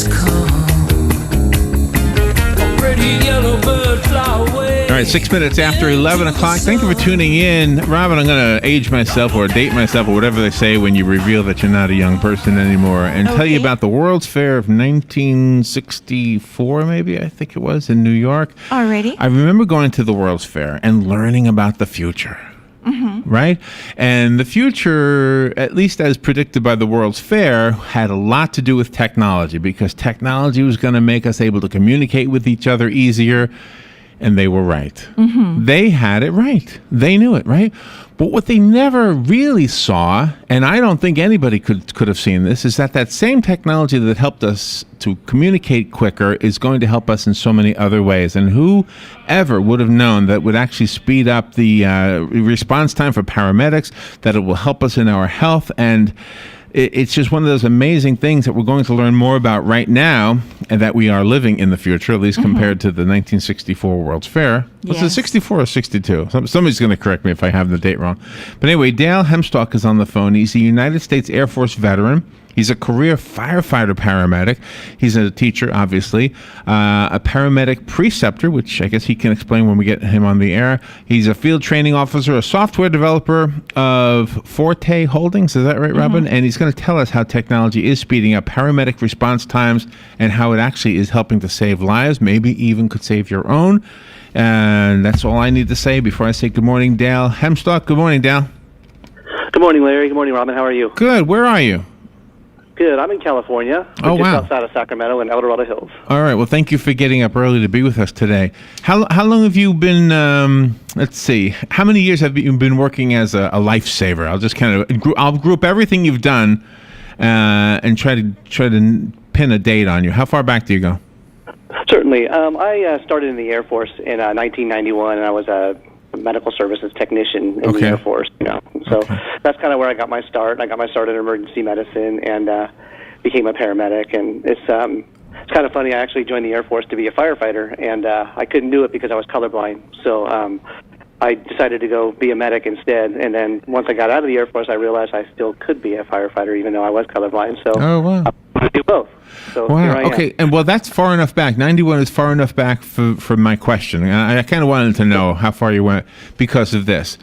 is calm. Pretty yellow bird fly away. All right, 6 minutes after 11 o'clock. Thank you for tuning in. Robin, I'm going to age myself or date myself or whatever they say when you reveal that you're not a young person anymore and tell you about the World's Fair of 1964, maybe, I think it was, in New York. Alrighty. I remember going to the World's Fair and learning about the future. Right? And the future, at least as predicted by the World's Fair, had a lot to do with technology because technology was going to make us able to communicate with each other easier. And they were right. They had it right. They knew it, right? But what they never really saw, and I don't think anybody could have seen this, is that same technology that helped us to communicate quicker is going to help us in so many other ways. And whoever would have known that would actually speed up the response time for paramedics, that it will help us in our health, and it's just one of those amazing things that we're going to learn more about right now and that we are living in the future, at least compared to the 1964 World's Fair. Was it 64 or 62? Somebody's going to correct me if I have the date wrong. But anyway, Dale Hemstalk is on the phone. He's a United States Air Force veteran. He's a career firefighter paramedic. He's a teacher, obviously, a paramedic preceptor, which I guess he can explain when we get him on the air. He's a field training officer, a software developer of Forte Holdings. Is that right, Robin? And he's going to tell us how technology is speeding up paramedic response times and how it actually is helping to save lives, maybe even could save your own. And that's all I need to say before I say good morning, Dale Hemstalk. Good morning, Dale. Good morning, Larry. Good morning, Robin. How are you? Good. Where are you? Good. I'm in California. Oh, just wow. outside of Sacramento in El Dorado Hills. All right. Well, thank you for getting up early to be with us today. How long have you been, let's see, how many years have you been working as a lifesaver? I'll just I'll group everything you've done and try to pin a date on you. How far back do you go? Certainly. I started in the Air Force in 1991, and I was a medical services technician in the Air Force. So that's kind of where I got my start. I got my start in emergency medicine and became a paramedic. And it's kind of funny. I actually joined the Air Force to be a firefighter, and I couldn't do it because I was colorblind. So I decided to go be a medic instead. And then once I got out of the Air Force, I realized I still could be a firefighter, even though I was colorblind. So I wanted to do both. So here I am. Okay. And well, that's far enough back. 91 is far enough back for my question. I kind of wanted to know how far you went because of this.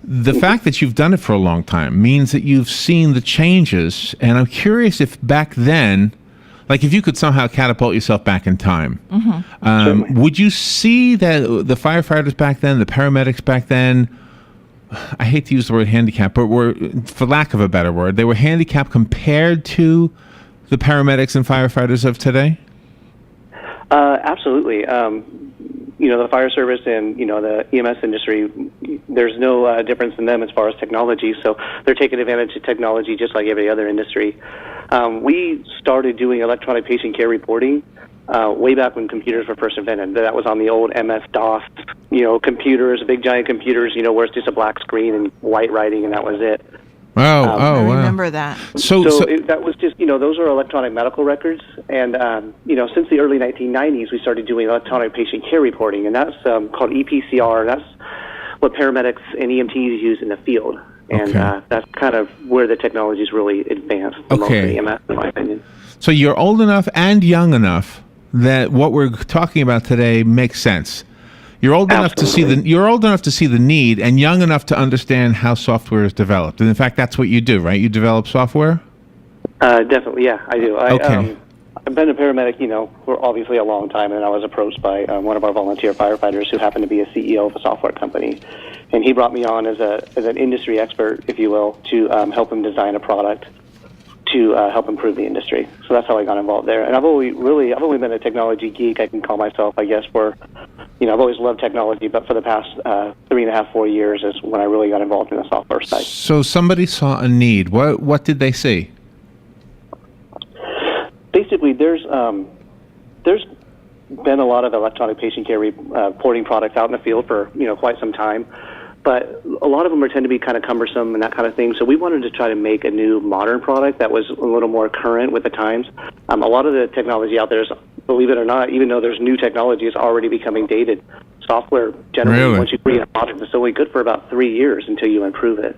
The fact that you've done it for a long time means that you've seen the changes. And I'm curious if back then, like if you could somehow catapult yourself back in time, would you see that the firefighters back then, the paramedics back then, I hate to use the word handicap, but were, for lack of a better word, they were handicapped compared to the paramedics and firefighters of today? Absolutely. The fire service and, the EMS industry, there's no difference in them as far as technology, so they're taking advantage of technology just like every other industry. We started doing electronic patient care reporting way back when computers were first invented. That was on the old MS-DOS, computers, big giant computers, where it's just a black screen and white writing, and that was it. I remember that. So that was just, those are electronic medical records. And, since the early 1990s, we started doing electronic patient care reporting, and that's called EPCR. That's what paramedics and EMTs use in the field. And that's kind of where the technology is really advanced the most in EMS, in my opinion. So you're old enough and young enough that what we're talking about today makes sense. You're old enough to see the need, and young enough to understand how software is developed. And in fact, that's what you do, right? You develop software. Definitely, yeah, I do. I've been a paramedic, for obviously a long time, and I was approached by one of our volunteer firefighters who happened to be a CEO of a software company, and he brought me on as an industry expert, if you will, to help him design a product to help improve the industry. So that's how I got involved there. And I've always been a technology geek, I can call myself, I guess, I've always loved technology, but for the past 3.5, 4 years is when I really got involved in the software side. So somebody saw a need. What did they see? Basically, there's been a lot of electronic patient care reporting products out in the field for quite some time, but a lot of them tend to be kind of cumbersome and that kind of thing. So we wanted to try to make a new modern product that was a little more current with the times. A lot of the technology out there is, believe it or not, even though there's new technology, is already becoming dated. Software generally, once you create a product, it's only good for about 3 years until you improve it.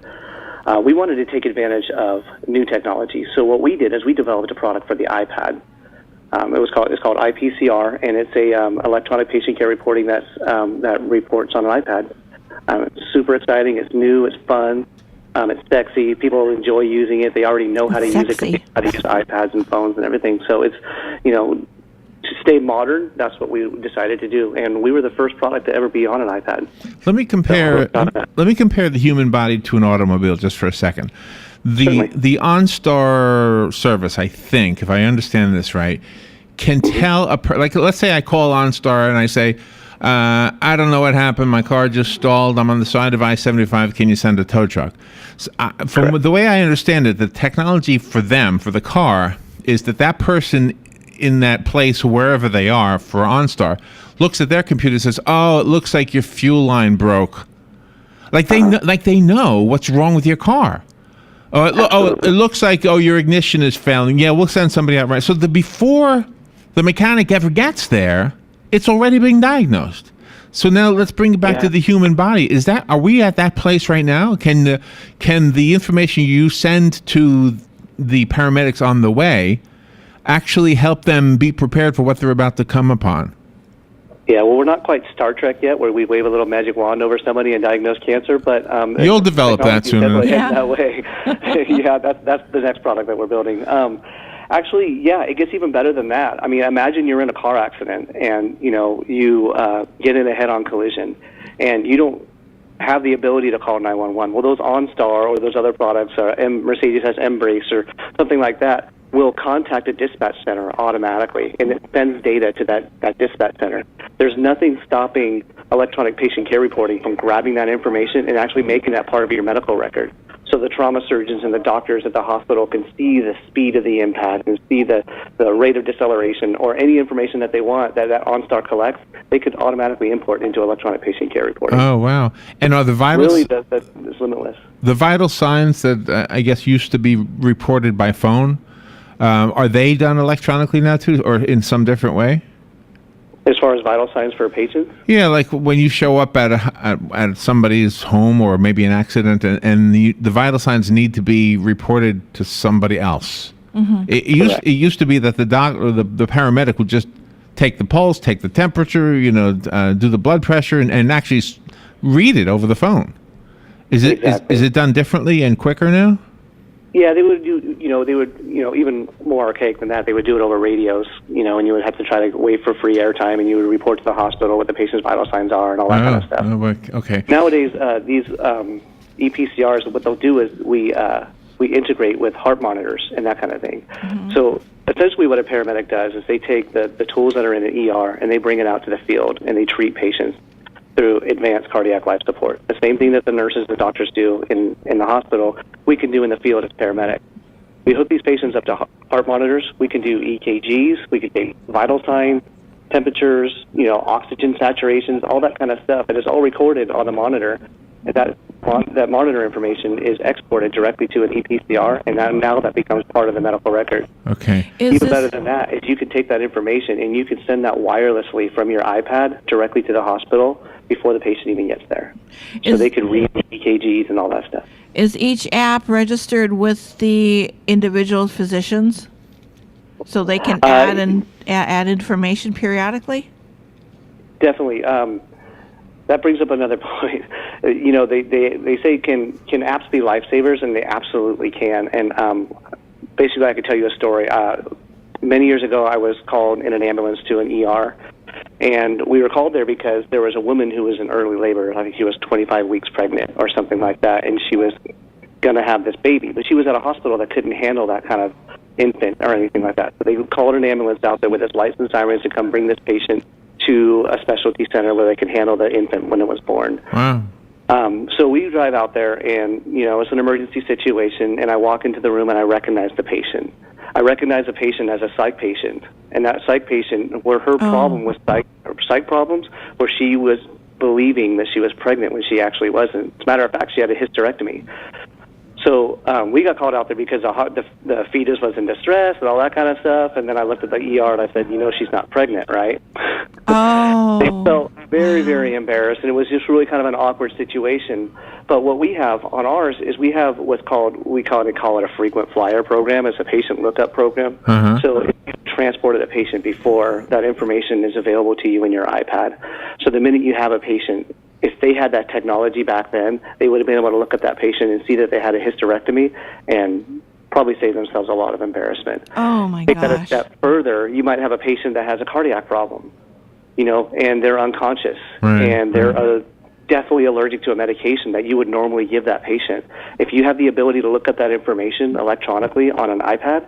We wanted to take advantage of new technology. So what we did is we developed a product for the iPad. It's called IPCR, and it's a electronic patient care reporting that reports on an iPad. It's super exciting. It's new. It's fun. It's sexy. People enjoy using it. They already know how to use it. They know how to use iPads and phones and everything. So it's, to stay modern, that's what we decided to do, and we were the first product to ever be on an iPad. Let me compare the human body to an automobile just for a second. The OnStar service, I think, if I understand this right, can tell like let's say I call OnStar and I say, I don't know what happened. My car just stalled. I'm on the side of I-75. Can you send a tow truck? So, from the way I understand it, the technology for the car, is that person in that place, wherever they are, for OnStar, looks at their computer and says, "Oh, it looks like your fuel line broke." Like they know what's wrong with your car. It looks like your ignition is failing. Yeah, we'll send somebody out. Right. So before the mechanic ever gets there, it's already being diagnosed. So now let's bring it back to the human body. Are we at that place right now? Can the information you send to the paramedics on the way actually help them be prepared for what they're about to come upon? Yeah, well, we're not quite Star Trek yet, where we wave a little magic wand over somebody and diagnose cancer, but you'll develop that soon. That way. Yeah, that's the next product that we're building. Actually, yeah, it gets even better than that. I mean, imagine you're in a car accident and you get in a head-on collision, and you don't have the ability to call 911. Well, those OnStar or those other products, Mercedes has Embrace or something like that, will contact a dispatch center automatically, and it sends data to that dispatch center. There's nothing stopping electronic patient care reporting from grabbing that information and actually making that part of your medical record. So the trauma surgeons and the doctors at the hospital can see the speed of the impact and see the rate of deceleration or any information that they want that OnStar collects. They could automatically import into electronic patient care reporting. Oh, wow. And are the vitals... Really, that's limitless. The vital signs that I guess used to be reported by phone, are they done electronically now too, or in some different way? As far as vital signs for patients? Yeah, like when you show up at somebody's home or maybe an accident, and the vital signs need to be reported to somebody else. Mm-hmm. It used to be that the doc or the paramedic would just take the pulse, take the temperature, do the blood pressure, and actually read it over the phone. Is it done differently and quicker now? Yeah, they would do, even more archaic than that. They would do it over radios, and you would have to try to wait for free airtime, and you would report to the hospital what the patient's vital signs are and all that kind of stuff. Okay. Nowadays, these EPCRs, what they'll do is we integrate with heart monitors and that kind of thing. Mm-hmm. So essentially what a paramedic does is they take the tools that are in an ER and they bring it out to the field and they treat patients through advanced cardiac life support. The same thing that the nurses and doctors do in the hospital, we can do in the field as paramedics. We hook these patients up to heart monitors. We can do EKGs. We can take vital signs, temperatures, oxygen saturations, all that kind of stuff. It is all recorded on the monitor. And that monitor information is exported directly to an EPCR, and now that becomes part of the medical record. Okay. Even better than that is you can take that information and you can send that wirelessly from your iPad directly to the hospital before the patient even gets there. So they can read EKGs and all that stuff. Is each app registered with the individual physicians so they can add information periodically? Definitely. That brings up another point. They say can apps be lifesavers, and they absolutely can. And basically, I could tell you a story. Many years ago, I was called in an ambulance to an ER, and we were called there because there was a woman who was in early labor. I think she was 25 weeks pregnant or something like that, and she was going to have this baby. But she was at a hospital that couldn't handle that kind of infant or anything like that. So they called an ambulance out there with its lights and sirens to come bring this patient to a specialty center where they could handle the infant when it was born. Wow. So we drive out there, and, it's an emergency situation, and I walk into the room, and I recognize the patient. I recognize the patient as a psych patient, and that psych patient, where her problem was psych problems, where she was believing that she was pregnant when she actually wasn't. As a matter of fact, she had a hysterectomy. So we got called out there because the fetus was in distress and all that kind of stuff. And then I looked at the ER and I said, she's not pregnant, right? Oh. They felt very, very embarrassed, and it was just really kind of an awkward situation. But what we have on ours is we have what's called, we call it a frequent flyer program. It's a patient lookup program. Uh-huh. So if you transported a patient before, that information is available to you in your iPad. So the minute you have a patient, if they had that technology back then, they would have been able to look at that patient and see that they had a hysterectomy and probably save themselves a lot of embarrassment. Oh, my Take that a gosh. step further, you might have a patient that has a cardiac problem, and they're unconscious, and they're definitely allergic to a medication that you would normally give that patient. If you have the ability to look at that information electronically on an iPad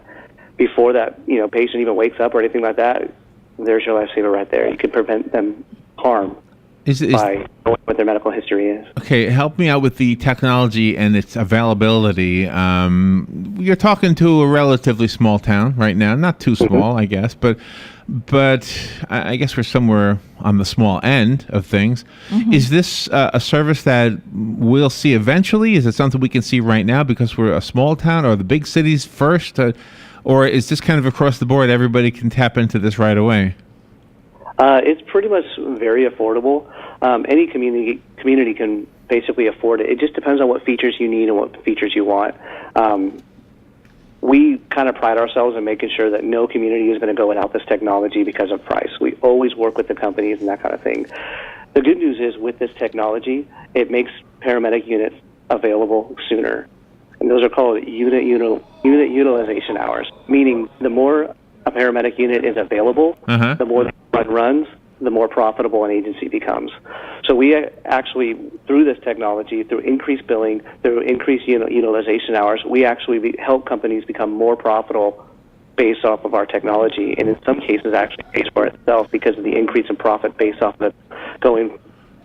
before that patient even wakes up or anything like that, there's your lifesaver right there. You can prevent them harm by knowing what their medical history is. Okay, help me out with the technology and its availability. You're talking to a relatively small town right now, not too small, I guess, but I guess we're somewhere on the small end of things. Is this a service that we'll see eventually? Is it something we can see right now because we're a small town, or the big cities first? Or is this kind of across the board, everybody can tap into this right away? It's pretty much very affordable. Any community can basically afford it. It just depends on what features you need and what features you want. We kind of pride ourselves in making sure that no community is going to go without this technology because of price. We always work with the companies and that kind of thing. The good news is with this technology, it makes paramedic units available sooner. And those are called unit utilization hours, meaning the more a paramedic unit is available, the more the run runs, the more profitable an agency becomes. So we actually, through this technology, through increased billing, through increased utilization hours, we actually help companies become more profitable based off of our technology, and in some cases actually pays for itself because of the increase in profit based off of it going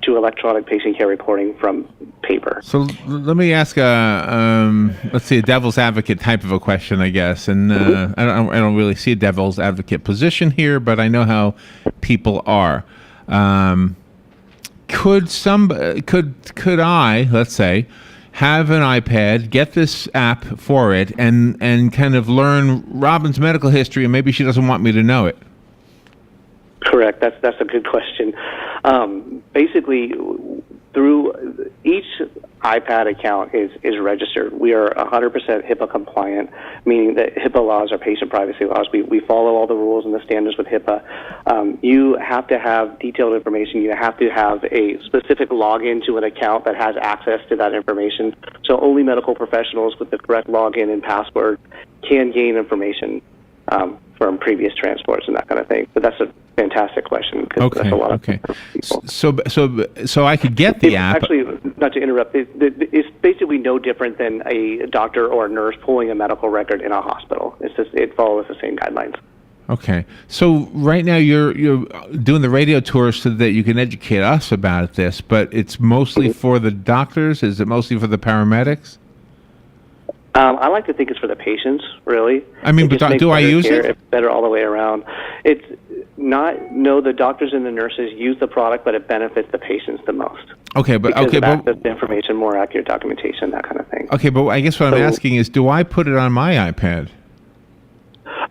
to electronic patient care reporting from paper. So let me ask let's see, a devil's advocate type of a question, I guess. And I don't really see a devil's advocate position here, but I know how people are. Could I, let's say, have an iPad, get this app for it, and kind of learn Robin's medical history, and maybe she doesn't want me to know it? Correct. That's a good question. Basically, through each iPad account is registered. We are 100% HIPAA compliant, meaning that HIPAA laws are patient privacy laws. We follow all the rules and the standards with HIPAA. You have to have detailed information. You have to have a specific login to an account that has access to that information. So only medical professionals with the correct login and password can gain information from previous transports and that kind of thing. But that's a fantastic question because that's a lot of people. So I could get the app. Actually, not to interrupt, it's basically no different than a doctor or a nurse pulling a medical record in a hospital. It's just, it follows the same guidelines. Okay. So right now you're doing the radio tours so that you can educate us about this, but it's mostly for the doctors? Is it mostly for the paramedics? I like to think it's for the patients, really. I mean, but do I use it? It's better all the way around. It's not, no, the doctors and the nurses use the product, but it benefits the patients the most. Okay, but because of access to information, more accurate documentation, that kind of thing. Okay, but I guess what I'm asking is, do I put it on my iPad?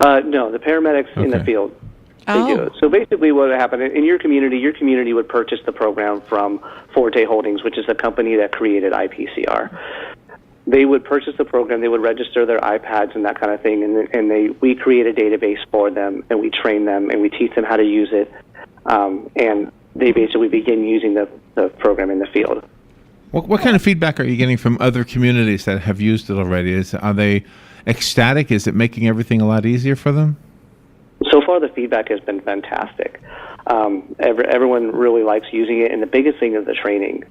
No, the paramedics in the field, they do it. So basically what would happen, in your community would purchase the program from Forte Holdings, which is a company that created IPCR. They would purchase the program, they would register their iPads and that kind of thing, and we create a database for them, and we train them, and we teach them how to use it, and they basically begin using the program in the field. What kind of feedback are you getting from other communities that have used it already? Are they ecstatic? Is it making everything a lot easier for them? So far, the feedback has been fantastic. Everyone really likes using it, and the biggest thing is the training.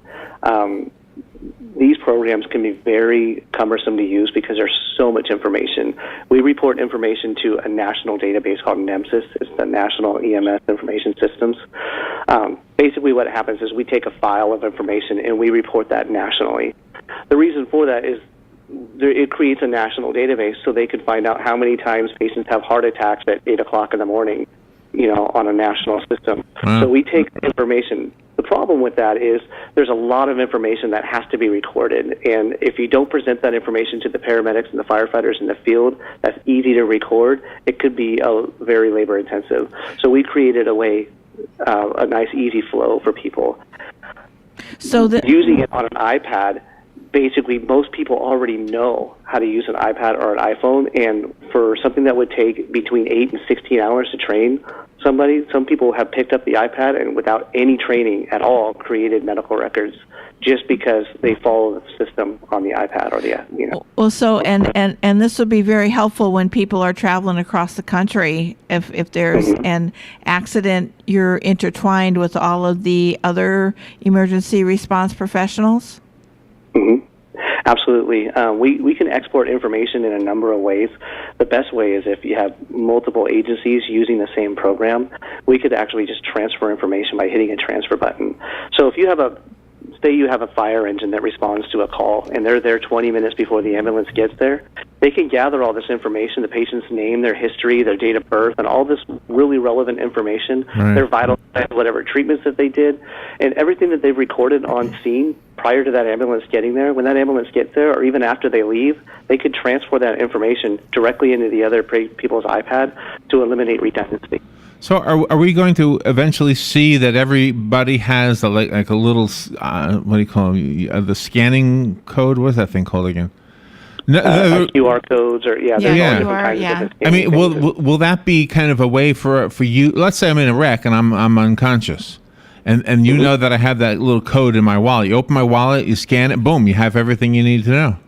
These programs can be very cumbersome to use because there's so much information. We report information to a national database called NEMSIS. It's the National EMS Information Systems. Basically what happens is we take a file of information and we report that nationally. The reason for that is it creates a national database so they can find out how many times patients have heart attacks at 8 o'clock in the morning, on a national system. So we take information. The problem with that is there's a lot of information that has to be recorded, and if you don't present that information to the paramedics and the firefighters in the field that's easy to record, it could be very labor intensive. So we created a way, a nice easy flow for people. So using it on an iPad basically most people already know how to use an iPad or an iPhone, and for something that would take between 8 and 16 hours to train somebody, some people have picked up the iPad and without any training at all created medical records just because they follow the system on the iPad or the, Well, so and this would be very helpful when people are traveling across the country. If there's an accident, you're intertwined with all of the other emergency response professionals. Mm-hmm. Absolutely. We can export information in a number of ways. The best way is if you have multiple agencies using the same program, we could actually just transfer information by hitting a transfer button. So if you have say you have a fire engine that responds to a call and they're there 20 minutes before the ambulance gets there, they can gather all this information, the patient's name, their history, their date of birth, and all this really relevant information, their vital signs, whatever treatments that they did, and everything that they've recorded on scene prior to that ambulance getting there. When that ambulance gets there, or even after they leave, they could transfer that information directly into the other people's iPad to eliminate redundancy. So are we going to eventually see that everybody has like a little, what do you call them, the scanning code? What's that thing called again? QR codes or, there's all different kinds of different I mean, will that be kind of a way for you? Let's say I'm in a wreck and I'm unconscious. And you know that I have that little code in my wallet. You open my wallet, you scan it, boom, you have everything you need to know.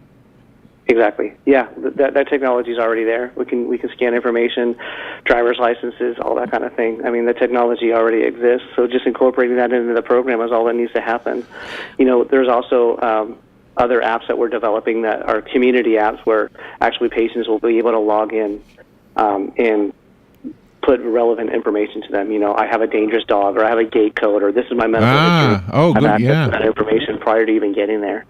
Exactly. Yeah, that technology is already there. We can scan information, driver's licenses, all that kind of thing. I mean, the technology already exists. So just incorporating that into the program is all that needs to happen. There's also other apps that we're developing that are community apps where actually patients will be able to log in and put relevant information to them. I have a dangerous dog, or I have a gate code, or this is my medical history. Oh, good, access to that information prior to even getting there.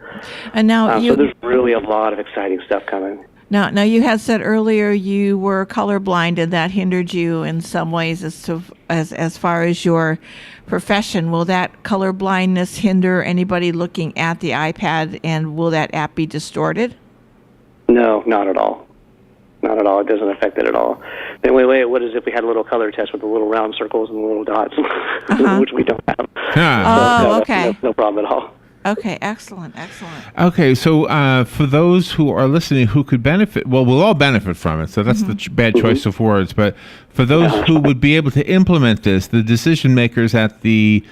And now so there's really a lot of exciting stuff coming. Now you had said earlier you were colorblind, and that hindered you in some ways as far as your profession. Will that colorblindness hinder anybody looking at the iPad, and will that app be distorted? No, not at all. Not at all. It doesn't affect it at all. The only way it would is if we had a little color test with the little round circles and the little dots, which we don't have. Okay. No problem at all. Okay, excellent. Okay, so for those who are listening who could benefit, well, we'll all benefit from it, so that's the bad choice of words, but for those who would be able to implement this, the decision makers at the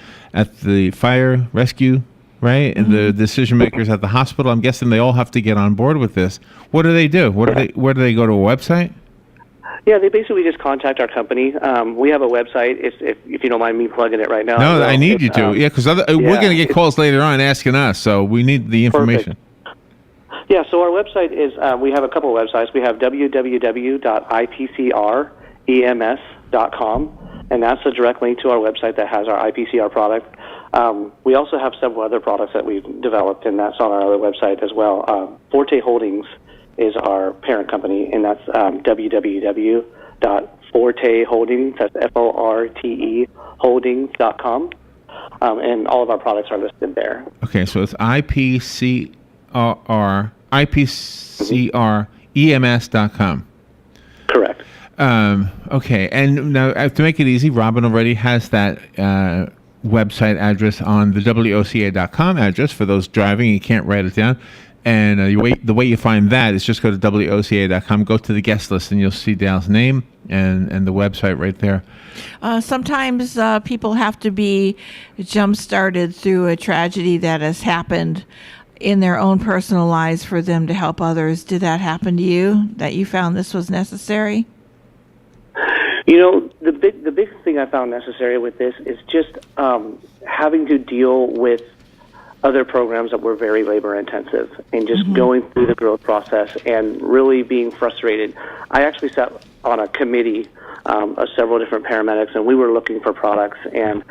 fire rescue, right, and the decision makers at the hospital, I'm guessing they all have to get on board with this. What do they do? Where do they go to a website? Yeah, they basically just contact our company. We have a website. If you don't mind me plugging it right now. No, I need you to. Because we're going to get calls later on asking us, so we need the information. Perfect. Yeah, so our website is, we have a couple of websites. We have www.IPCREMS.com, and that's a direct link to our website that has our IPCR product. We also have several other products that we've developed, and that's on our other website as well. Forte Holdings is our parent company, and that's www.forteholdings, that's Forte holdings.com, and all of our products are listed there. Okay, so it's IPCREMS.com. Correct. Okay, and now to make it easy, Robin already has that website address on the WOCA.com address for those driving. You can't write it down. And the way you find that is just go to WOCA.com, go to the guest list, and you'll see Dale's name and the website right there. Sometimes people have to be jump-started through a tragedy that has happened in their own personal lives for them to help others. Did that happen to you, that you found this was necessary? The big thing I found necessary with this is just having to deal with other programs that were very labor intensive and just going through the growth process and really being frustrated. I actually sat on a committee of several different paramedics, and we were looking for products, and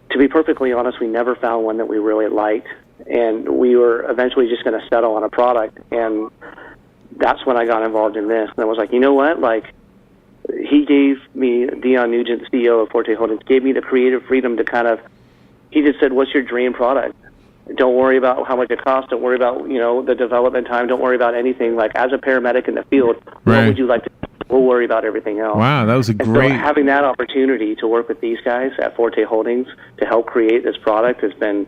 to be perfectly honest, we never found one that we really liked, and we were eventually just going to settle on a product, and that's when I got involved in this. And I was like, you know what, he gave me, Dion Nugent, CEO of Forte Holdings, gave me the creative freedom to he just said, what's your dream product? Don't worry about how much it costs. Don't worry about, the development time. Don't worry about anything. As a paramedic in the field, what would you like to do? We'll worry about everything else. Wow, that was a great... So having that opportunity to work with these guys at Forte Holdings to help create this product has been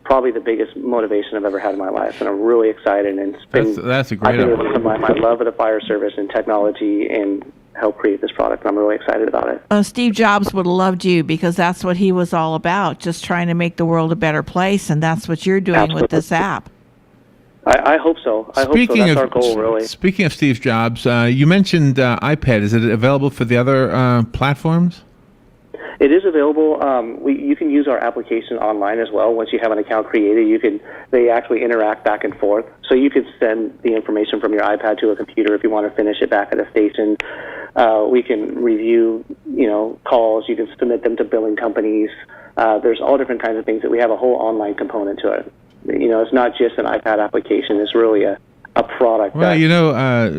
probably the biggest motivation I've ever had in my life, and I'm really excited. And it's been, that's a great I've been able to put my love of the fire service and technology and help create this product, and I'm really excited about it. Steve Jobs would have loved you because that's what he was all about, just trying to make the world a better place, and that's what you're doing with this app. I hope so. I hope so. That's our goal, really. Speaking of Steve Jobs, you mentioned iPad. Is it available for the other platforms? It is available. You can use our application online as well. Once you have an account created, they actually interact back and forth. So you could send the information from your iPad to a computer if you want to finish it back at a station. We can review, calls. You can submit them to billing companies. There's all different kinds of things that we have a whole online component to it. It's not just an iPad application. It's really a product. Well,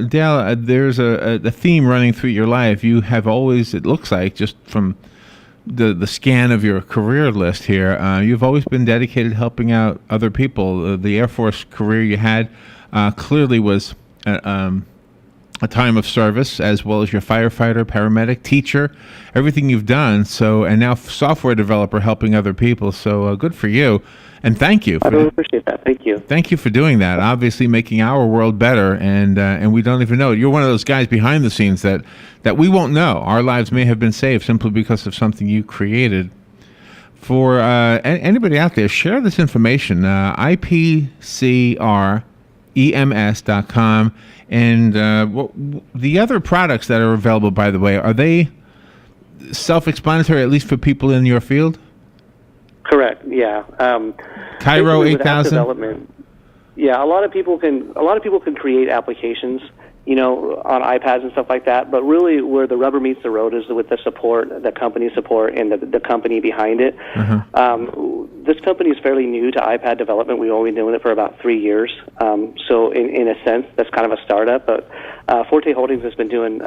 Dale, there's a theme running through your life. You have always, it looks like, just from the scan of your career list here, you've always been dedicated to helping out other people. The Air Force career you had clearly was a time of service, as well as your firefighter, paramedic, teacher, everything you've done. And now software developer helping other people. So good for you. And thank you. I really appreciate that. Thank you. Thank you for doing that. Obviously, making our world better, and we don't even know it. You're one of those guys behind the scenes that we won't know. Our lives may have been saved simply because of something you created. For anybody out there, share this information. IPCR.EMS.com. And the other products that are available, by the way, are they self-explanatory, at least for people in your field? Correct. Yeah. Cairo 8000. Development. Yeah, a lot of people can create applications, on iPads and stuff like that. But really, where the rubber meets the road is with the support, the company support, and the company behind it. This company is fairly new to iPad development. We've only been doing it for about 3 years. So in a sense, that's kind of a startup. But Forte Holdings has been doing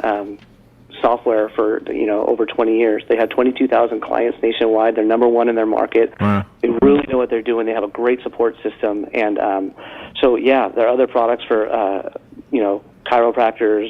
software for over 20 years. They have 22,000 clients nationwide. They're number one in their market. Wow. They really know what they're doing. They have a great support system, and so there are other products for chiropractors,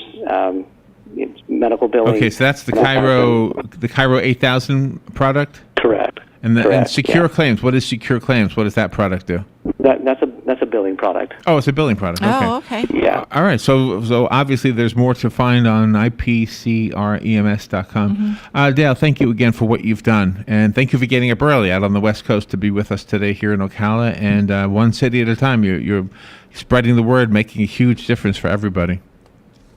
medical billing. Okay, so that's the Cairo 8000 product. Correct. And Secure Claims. What is Secure Claims? What does that product do? That's a billing product. Oh, it's a billing product. Okay. Oh, okay. Yeah. All right. So obviously there's more to find on IPCREMS.com. Dale, thank you again for what you've done, and thank you for getting up early out on the West Coast to be with us today here in Ocala. And one city at a time, you're spreading the word, making a huge difference for everybody.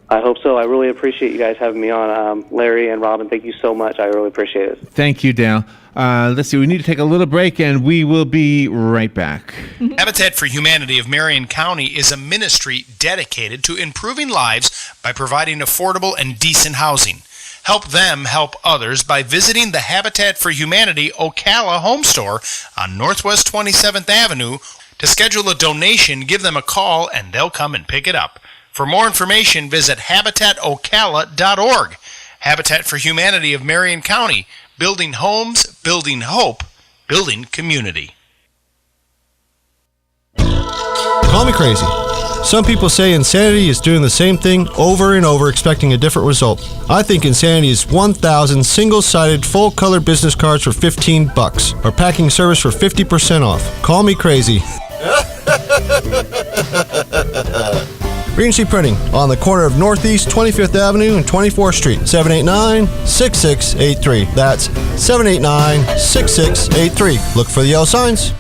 I hope so. I really appreciate you guys having me on. Larry and Robin, thank you so much. I really appreciate it. Thank you, Dale. Let's see. We need to take a little break, and we will be right back. Habitat for Humanity of Marion County is a ministry dedicated to improving lives by providing affordable and decent housing. Help them help others by visiting the Habitat for Humanity Ocala home store on Northwest 27th Avenue. To schedule a donation, give them a call, and they'll come and pick it up. For more information, visit habitatocala.org. Habitat for Humanity of Marion County, building homes, building hope, building community. Call me crazy. Some people say insanity is doing the same thing over and over, expecting a different result. I think insanity is 1,000 single-sided full-color business cards for $15, or packing service for 50% off. Call me crazy. Regency Printing on the corner of Northeast 25th Avenue and 24th Street, 789-6683. That's 789-6683. Look for the yellow signs.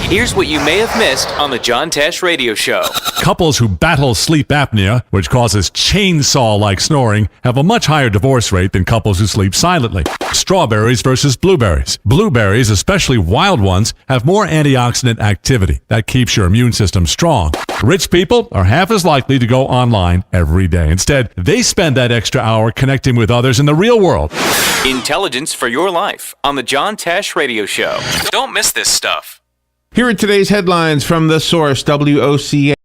Here's what you may have missed on the John Tesh Radio Show. Couples who battle sleep apnea, which causes chainsaw-like snoring, have a much higher divorce rate than couples who sleep silently. Strawberries versus blueberries. Blueberries, especially wild ones, have more antioxidant activity that keeps your immune system strong. Rich people are half as likely to go online every day. Instead, they spend that extra hour connecting with others in the real world. Intelligence for your life on the John Tesh Radio Show. Don't miss this stuff. Here are today's headlines from The Source, WOCA.